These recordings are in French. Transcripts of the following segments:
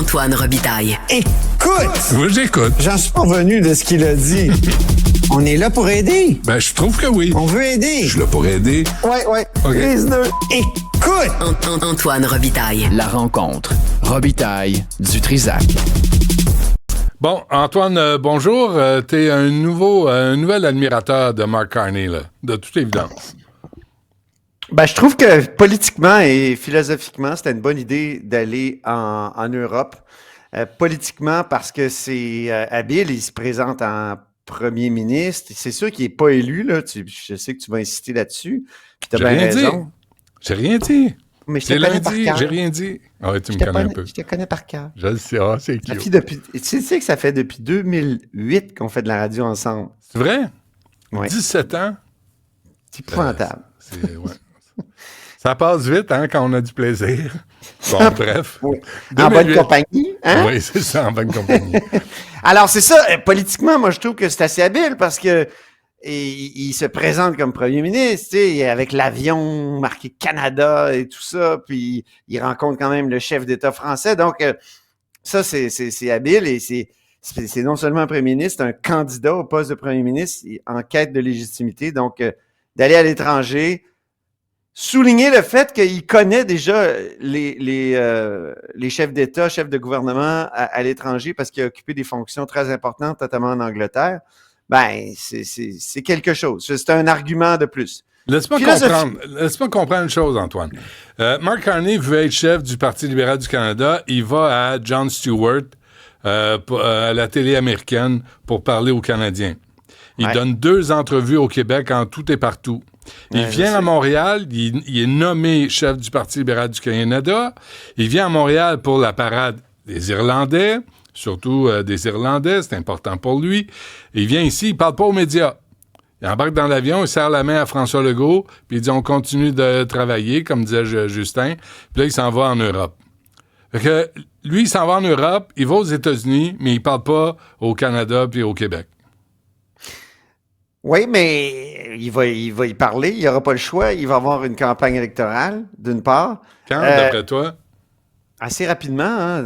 Antoine Robitaille. Écoute! Oui, j'écoute. J'en suis pas revenu de ce qu'il a dit. On est là pour aider. Ben, je trouve que oui. On veut aider. Je suis là pour aider. Ouais. OK. Les deux. Écoute! Antoine Robitaille. La rencontre. Robitaille du Trisac. Bon, Antoine, bonjour. T'es un nouvel admirateur de Mark Carney, là, de toute évidence. Ben, je trouve que politiquement et philosophiquement, c'était une bonne idée d'aller en Europe. Politiquement, parce que c'est habile, il se présente en premier ministre. C'est sûr qu'il n'est pas élu, là. Je sais que tu vas insister là-dessus. Puis t'as bien raison. J'ai rien dit. Mais je te connais par cœur. J'ai rien dit. Ah ouais, tu me connais un peu. Je te connais par cœur. Je le sais, c'est cute. Tu sais que ça fait depuis 2008 qu'on fait de la radio ensemble. C'est vrai? Ouais. 17 ans? C'est épouvantable. Ouais. Ça passe vite, hein, quand on a du plaisir. Bon, bref. Oui. En bonne compagnie, hein? Oui, c'est ça, en bonne compagnie. Alors, c'est ça. Politiquement, moi, je trouve que c'est assez habile parce que il se présente comme premier ministre, tu sais, avec l'avion marqué Canada et tout ça, puis il rencontre quand même le chef d'État français. Donc, ça, c'est habile et c'est non seulement un premier ministre, c'est un candidat au poste de premier ministre en quête de légitimité. Donc, d'aller à l'étranger, souligner le fait qu'il connaît déjà les chefs d'État, chefs de gouvernement à l'étranger parce qu'il a occupé des fonctions très importantes, notamment en Angleterre. Ben, c'est quelque chose. C'est un argument de plus. Laisse-moi comprendre une chose, Antoine. Mark Carney veut être chef du Parti libéral du Canada. Il va à Jon Stewart, à la télé américaine, pour parler aux Canadiens. Il donne 2 entrevues au Québec en tout et partout. Il vient à Montréal, il est nommé chef du Parti libéral du Canada. Il vient à Montréal pour la parade des Irlandais, surtout des Irlandais, c'est important pour lui. Il vient ici, il parle pas aux médias. Il embarque dans l'avion, il serre la main à François Legault, puis il dit « On continue de travailler », comme disait Justin. Puis là, il s'en va en Europe. Fait que lui, il s'en va en Europe, il va aux États-Unis, mais il parle pas au Canada puis au Québec. Oui, mais il va y parler, il n'aura pas le choix. Il va avoir une campagne électorale, d'une part. Quand, d'après toi? Assez rapidement, hein.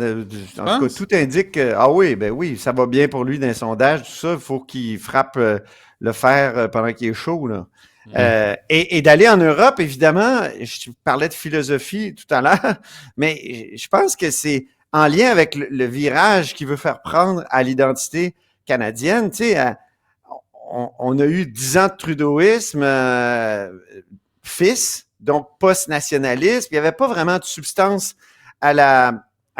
En tout cas, tout indique que, ben oui, ça va bien pour lui dans les sondages, tout ça. Il faut qu'il frappe le fer pendant qu'il est chaud, là. Et d'aller en Europe, évidemment, je parlais de philosophie tout à l'heure, mais je pense que c'est en lien avec le virage qu'il veut faire prendre à l'identité canadienne. Tu sais, on a eu 10 ans de trudeauisme, fils, donc post-nationalisme. Il n'y avait pas vraiment de substance à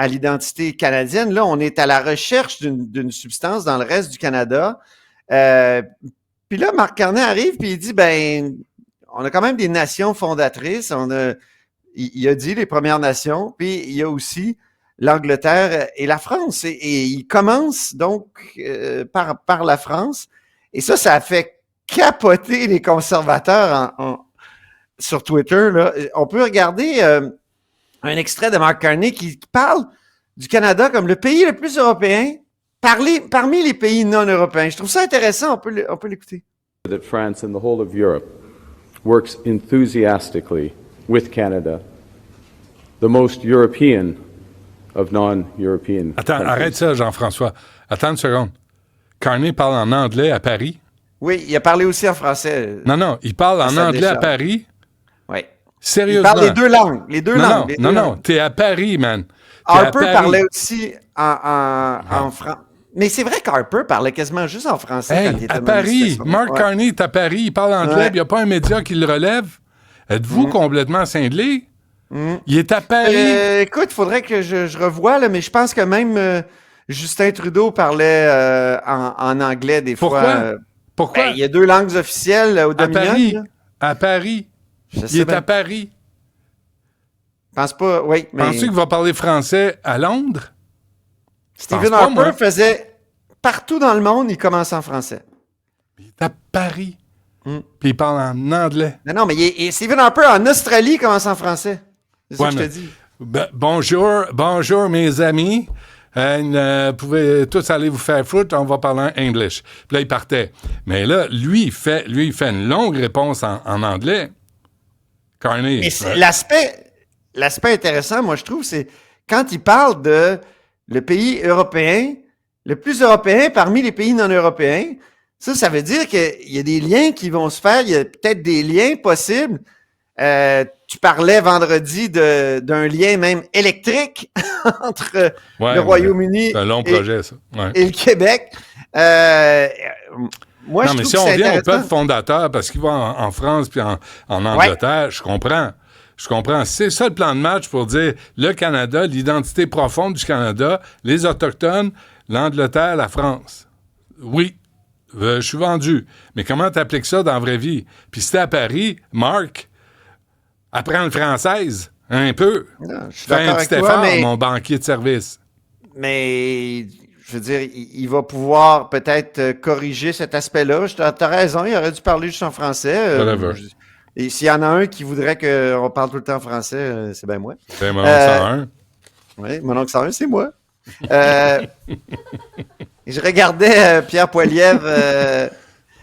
l'identité canadienne. Là, on est à la recherche d'une substance dans le reste du Canada. Puis là, Mark Carney arrive puis il dit, ben, on a quand même des nations fondatrices. Il a dit les Premières Nations, puis il y a aussi l'Angleterre et la France. Et il commence donc par la France. Et ça a fait capoter les conservateurs sur Twitter, là. On peut regarder un extrait de Mark Carney qui parle du Canada comme le pays le plus européen parmi les pays non européens. Je trouve ça intéressant, on peut l'écouter. That France and the whole of Europe works enthusiastically with Canada, the most European of non-European Attends, countries. arrête ça, Jean-François. Attends une seconde. Carney parle en anglais à Paris? Oui, il a parlé aussi en français. Non, il parle en anglais à Paris? Oui. Sérieusement? Il parle les deux langues. Non, t'es à Paris, man. Harper parlait aussi en français. Mais c'est vrai qu'Harper parlait quasiment juste en français quand il était à Paris. Mark Carney est à Paris, il parle anglais, il n'y a pas un média qui le relève. Êtes-vous complètement cinglé? Il est à Paris. Écoute, il faudrait que je revoie, là, mais je pense que même Justin Trudeau parlait en anglais des fois. Pourquoi? Il y a 2 langues officielles au Dominion. À Paris. Il est à Paris. Je pense pas, oui. Mais... Penses-tu qu'il va parler français à Londres? Stephen Harper faisait partout dans le monde, il commence en français. Il est à Paris. Puis il parle en anglais. Non, mais Stephen Harper en Australie commence en français. C'est ça que je te dis. Bonjour mes amis. Vous pouvez tous aller vous faire foutre, on va parler en English. Puis là, il partait. Mais là, lui, il fait une longue réponse en anglais. Carney. Mais l'aspect intéressant, moi, je trouve, c'est quand il parle de le pays européen, le plus européen parmi les pays non européens. Ça veut dire qu'il y a des liens qui vont se faire. Il y a peut-être des liens possibles. Tu parlais vendredi d'un lien même électrique entre le Royaume-Uni c'est un long projet, ça. Ouais. Et le Québec. Moi, non, je mais trouve si que on c'est revient au intéressant. peuple fondateur, parce qu'il va en France puis en Angleterre, je comprends. C'est ça le plan de match pour dire le Canada, l'identité profonde du Canada, les Autochtones, l'Angleterre, la France. Oui, je suis vendu. Mais comment t'appliques ça dans la vraie vie? Puis si t'es à Paris, Marc, apprends le française un peu. Non, je suis Fais un d'accord petit avec toi, effort, mon banquier de service. Mais je veux dire, il va pouvoir peut-être corriger cet aspect-là. T'as raison, il aurait dû parler juste en français. Whatever. Et s'il y en a un qui voudrait qu'on parle tout le temps en français, c'est bien moi. C'est mon 101. Oui, mon oncle 101, c'est moi. Je regardais Pierre Poilievre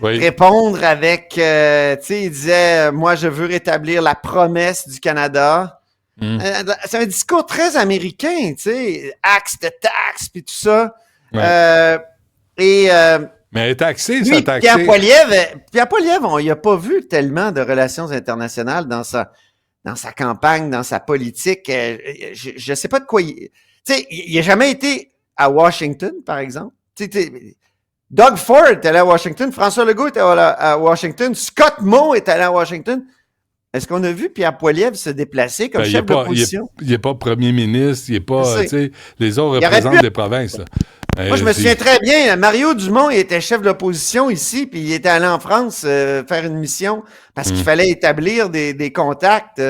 répondre avec, tu sais, il disait, moi, je veux rétablir la promesse du Canada. C'est un discours très américain, tu sais, axe de taxe, puis tout ça. Ouais. Mais taxé, ça taxé. Pierre Poilievre, on n'y a pas vu tellement de relations internationales dans sa campagne, dans sa politique. Je ne sais pas de quoi il... Tu sais, il n'a jamais été à Washington, par exemple. Doug Ford est allé à Washington, François Legault était à Washington, Scott Moe est allé à Washington. Est-ce qu'on a vu Pierre Poilievre se déplacer comme chef d'opposition? Il n'est pas premier ministre, il n'est pas... Les autres représentent des provinces. Là. Moi, je me souviens très bien, Mario Dumont, il était chef de l'opposition ici, puis il était allé en France faire une mission parce qu'il fallait établir des contacts.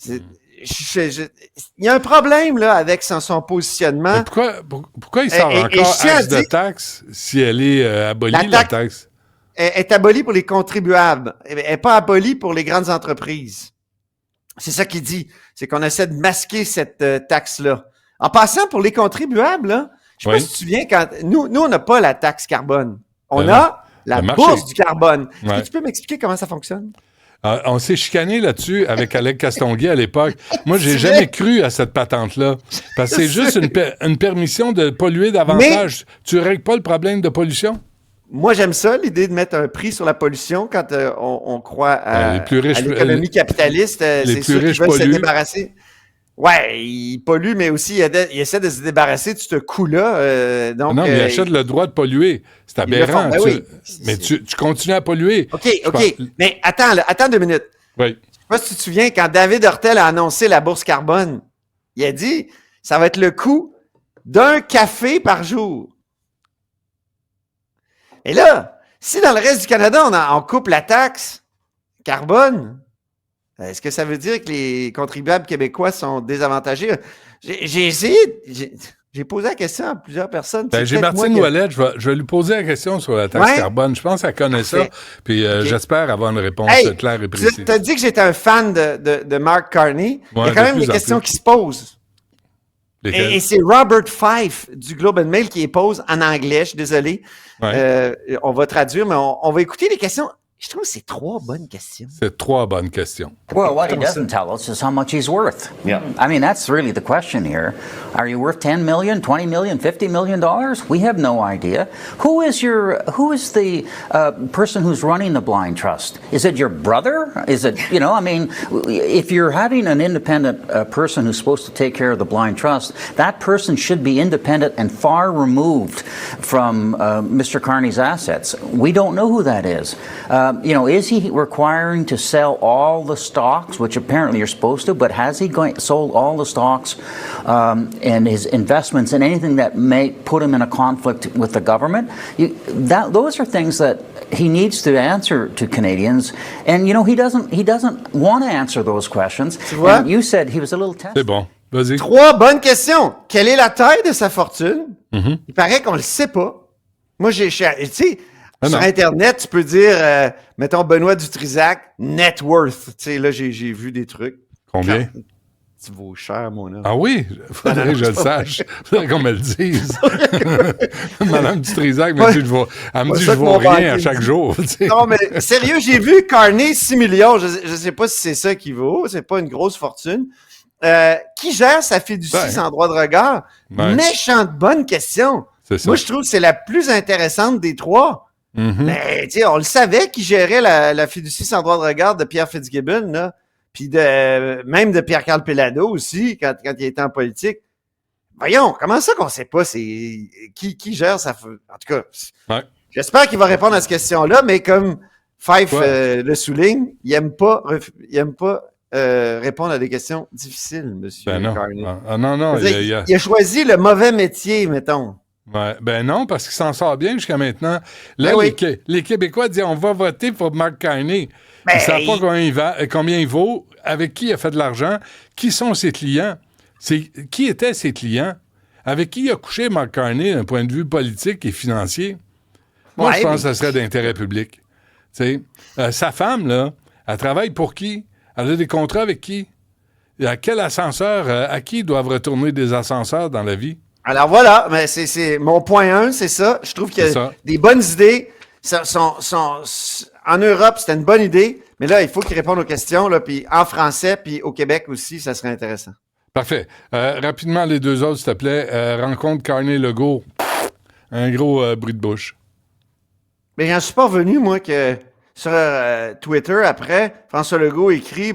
Il y a un problème là avec son positionnement. Mais pourquoi il sort encore axe de taxe si elle est abolie, la taxe? Elle est abolie pour les contribuables. Elle n'est pas abolie pour les grandes entreprises. C'est ça qu'il dit. C'est qu'on essaie de masquer cette taxe-là. En passant, pour les contribuables, là, je ne sais pas si tu te souviens, quand nous on n'a pas la taxe carbone. On a la bourse du carbone. Est-ce que tu peux m'expliquer comment ça fonctionne? On s'est chicané là-dessus avec Alec Castonguay à l'époque. Moi, j'ai jamais cru à cette patente-là. Parce que c'est juste une permission de polluer davantage. Mais, tu règles pas le problème de pollution? Moi, j'aime ça, l'idée de mettre un prix sur la pollution quand on croit à l'économie capitaliste. Les plus riches polluent. Se débarrasser. Ouais, ils polluent, mais aussi ils essaient de se débarrasser de ce coût-là. Non, mais ils achètent le droit de polluer. C'est aberrant. Mais tu continues à polluer. OK. Mais attends 2 minutes. Oui. Je sais pas si tu te souviens, quand David Hurtel a annoncé la bourse carbone, il a dit ça va être le coût d'un café par jour. Et là, si dans le reste du Canada, on coupe la taxe carbone, est-ce que ça veut dire que les contribuables québécois sont désavantagés? J'ai posé la question à plusieurs personnes. J'ai Martine Ouellet, je vais lui poser la question sur la taxe carbone. Je pense qu'elle connaît ça. Puis j'espère avoir une réponse claire et précise. Tu as dit que j'étais un fan de Mark Carney. Il y a quand même des questions qui se posent. Et c'est Robert Fife du Globe and Mail qui les pose en anglais. Je suis désolé. On va traduire, mais on va écouter les questions. Je trouve que c'est 3 bonnes questions. C'est 3 bonnes questions. Well, what he doesn't tell us is how much he's worth. Yeah. I mean, that's really the question here. Are you worth $10 million, $20 million, $50 million? We have no idea. Who is the person who's running the blind trust? Is it your brother? Is it, I mean, if you're having an independent person who's supposed to take care of the blind trust, that person should be independent and far removed from Mr. Carney's assets. We don't know who that is. Is he requiring to sell all the stocks, which apparently you're supposed to, but has he sold all the stocks and his investments in anything that may put him in a conflict with the government? Those are things that he needs to answer to Canadians, and he doesn't want to answer those questions. Tu vois? And you said he was a little tested. C'est bon. Vas-y. 3 bonnes questions. Quelle est la taille de sa fortune? Mm-hmm. Il paraît qu'on le sait pas. Moi, tu sais, sur Internet, tu peux dire, mettons, Benoît Dutrisac, net worth. Tu sais, là, j'ai vu des trucs. Combien? Tu vaux cher, mon homme. Ah oui? Faudrait que je le sache. Faudrait qu'on me le dise. Madame Dutrisac me dit, elle me dit, je vaux rien à chaque jour. Non, mais sérieux, j'ai vu Carney 6 millions. Je sais pas si c'est ça qu'il vaut. C'est pas une grosse fortune. Qui gère sa fiducie sans droit de regard? Ouais. Méchante bonne question. C'est ça. Moi, je trouve que c'est la plus intéressante des trois. Mais, tu sais, on le savait qui gérait la fiducie sans droit de regard de Pierre Fitzgibbon, là. Puis même de Pierre-Carl Pelado aussi, quand il était en politique. Voyons, comment ça qu'on sait pas qui gère sa... En tout cas, j'espère qu'il va répondre à cette question-là, mais comme Fife le souligne, il aime pas répondre à des questions difficiles, monsieur Carney. Non. Il a choisi le mauvais métier, mettons. Ouais, ben non, parce qu'il s'en sort bien jusqu'à maintenant. Là, les Québécois disent on va voter pour Mark Carney. Ils ne savent pas combien il vaut, avec qui il a fait de l'argent, qui sont ses clients. Qui étaient ses clients? Avec qui il a couché Mark Carney d'un point de vue politique et financier? Moi, je pense que ça serait d'intérêt public. Sa femme, là, elle travaille pour qui? Elle a des contrats avec qui? À quel ascenseur? À qui doivent retourner des ascenseurs dans la vie? Alors voilà, mais c'est mon point 1, c'est ça. Je trouve qu'il y a des bonnes idées. En Europe, c'était une bonne idée, mais là, il faut qu'ils répondent aux questions, là, puis en français, puis au Québec aussi, ça serait intéressant. Parfait. Rapidement, les deux autres, s'il te plaît. Rencontre Carney-Legault. Un gros bruit de bouche. Mais j'en suis pas revenu, moi, que sur Twitter, après, François Legault écrit,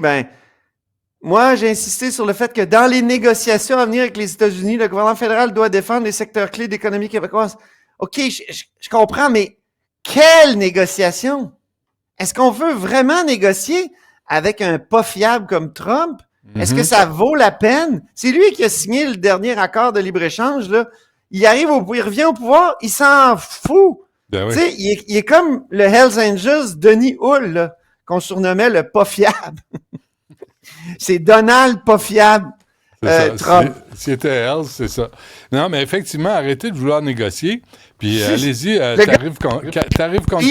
moi, j'ai insisté sur le fait que dans les négociations à venir avec les États-Unis, le gouvernement fédéral doit défendre les secteurs clés d'économie québécoise. OK, je comprends, mais quelle négociation? Est-ce qu'on veut vraiment négocier avec un pas fiable comme Trump? Est-ce que ça vaut la peine? C'est lui qui a signé le dernier accord de libre-échange, là. Il revient au pouvoir, il s'en fout. Ben oui. Tu sais, il est comme le Hells Angels Denis Hull, là, qu'on surnommait le pas fiable. C'est Donald pas fiable. Trump. C'était Hells, c'est ça. Non, mais effectivement, arrêtez de vouloir négocier, puis allez-y, t'arrives contre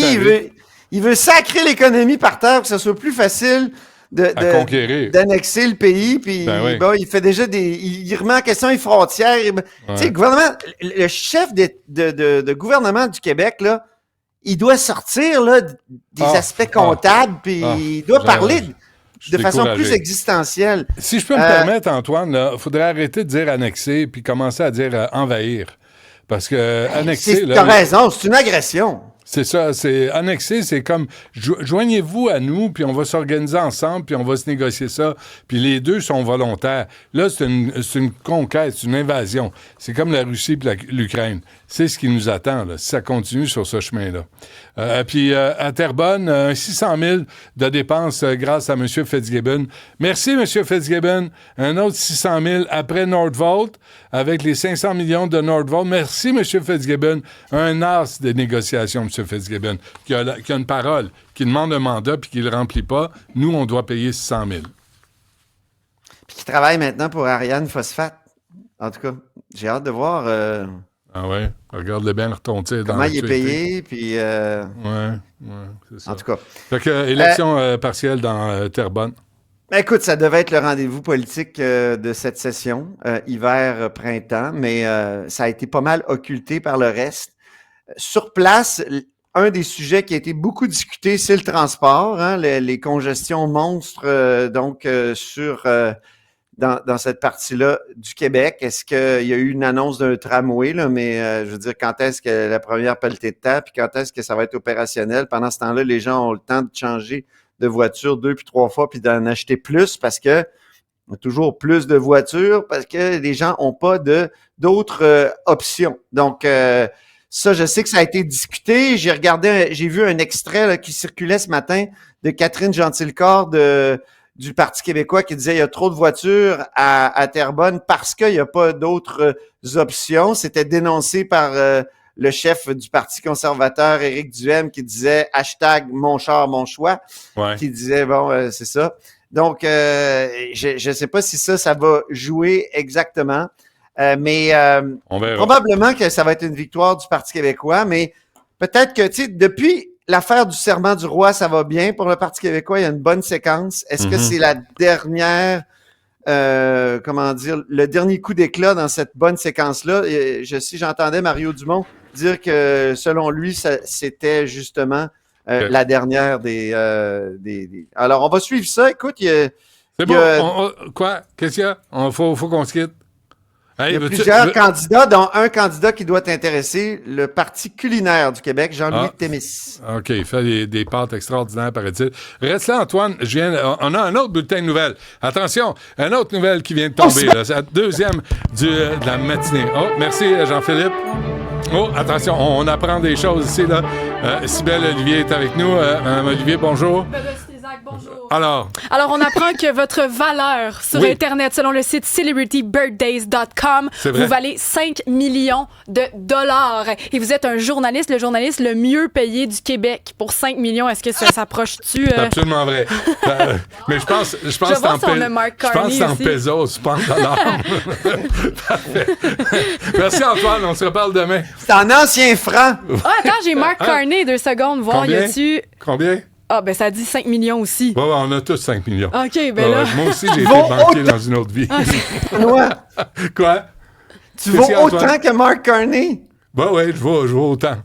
il veut sacrer l'économie par terre pour que ça soit plus facile d'annexer le pays, puis il fait déjà il remet en question les frontières. Tu sais, le gouvernement, le chef de gouvernement du Québec, là, il doit sortir là, des aspects comptables, puis il doit parler de façon plus existentielle. Si je peux me permettre, Antoine, il faudrait arrêter de dire annexer, puis commencer à dire envahir. Parce que annexer... T'as raison, c'est une agression. C'est ça, c'est annexer, c'est comme joignez-vous à nous, puis on va s'organiser ensemble, puis on va se négocier ça, puis les deux sont volontaires. Là, c'est une conquête, c'est une invasion. C'est comme la Russie et l'Ukraine. C'est ce qui nous attend, là, si ça continue sur ce chemin-là. Puis à Terrebonne, 600 000 de dépenses grâce à M. Fitzgibbon. Merci, M. Fitzgibbon. Un autre 600 000 après Nordvolt, avec les 500 millions de Nordvolt. Merci, M. Fitzgibbon. Un as des négociations, M. Fitzgibbon, qui a une parole, qui demande un mandat puis qui ne le remplit pas. Nous, on doit payer 600 000. Puis qui travaille maintenant pour Ariane Phosphate. En tout cas, j'ai hâte de voir... Ah ouais? Regarde-le bien retomber dans comment il est payé, puis... Ouais, c'est ça. En tout cas. Fait que, élection partielle dans Terrebonne. Écoute, ça devait être le rendez-vous politique de cette session, hiver-printemps, mais ça a été pas mal occulté par le reste. Sur place, un des sujets qui a été beaucoup discuté, c'est le transport, hein, les congestions monstres dans cette partie-là du Québec. Est-ce qu'il y a eu une annonce d'un tramway, là, mais je veux dire, quand est-ce que la première pelletée de terre, puis quand est-ce que ça va être opérationnel? Pendant ce temps-là, les gens ont le temps de changer de voiture 2 puis 3 fois, puis d'en acheter plus parce que il y a toujours plus de voitures, parce que les gens n'ont pas d'autres options. Donc, ça, je sais que ça a été discuté. J'ai vu un extrait là, qui circulait ce matin de Catherine Gentilcorps du Parti québécois qui disait il y a trop de voitures à Terrebonne parce qu'il n'y a pas d'autres options. C'était dénoncé par le chef du Parti conservateur, Éric Duhaime, qui disait « mon char, mon choix », qui disait c'est ça. Donc, je ne sais pas si ça va jouer exactement, mais probablement que ça va être une victoire du Parti québécois, mais peut-être que, tu sais, depuis l'affaire du serment du roi, ça va bien pour le Parti québécois, il y a une bonne séquence. Est-ce que c'est la dernière, le dernier coup d'éclat dans cette bonne séquence-là? J'entendais Mario Dumont dire que, selon lui, c'était justement la dernière des... Alors, on va suivre ça. Écoute, il C'est Il y bon. a- Quoi? Qu'est-ce qu'il y a? Faut qu'on se quitte. Hey, Il y a veux-tu- plusieurs veux- candidats, dont un candidat qui doit t'intéresser, le Parti culinaire du Québec, Jean-Louis Ah. Témis. OK, il fait des pâtes extraordinaires, paraît-il. Reste là, Antoine. On a un autre bulletin de nouvelles. Attention, une autre nouvelle qui vient de tomber. Là. C'est la deuxième de la matinée. Oh, merci, Jean-Philippe. Oh, attention, on apprend des choses ici. Là. Cybèle Olivier est avec nous. Madame Olivier, bonjour. Bonjour. Alors, On apprend que votre valeur sur Oui. Internet, selon le site celebritybirthdays.com, C'est vrai. vous valez 5 millions de dollars. Et vous êtes le journaliste le mieux payé du Québec. Pour 5 millions, est-ce que ça s'approche-tu? c'est absolument vrai. Mais je pense que Je c'est vais voir en si on a Mark je pense Carney que c'est en aussi. pesos, pas en dollars. Parfait. Merci, Antoine. On se reparle demain. C'est en ancien franc. Ah, attends, j'ai Mark Carney, 2 secondes. Voir, Combien? y a-tu... Combien? Ah, ben ça dit 5 millions aussi. Ouais, on a tous 5 millions. OK, ben là... Moi aussi, j'ai été Vont banquier autant- dans une autre vie. Ouais. Quoi? Tu Qu'est-ce vaux qu'il y a, Antoine? autant que Mark Carney. Bah ouais, je vois autant.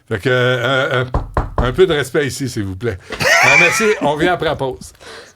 Fait que, un peu de respect ici, s'il vous plaît. Merci, on revient après la pause.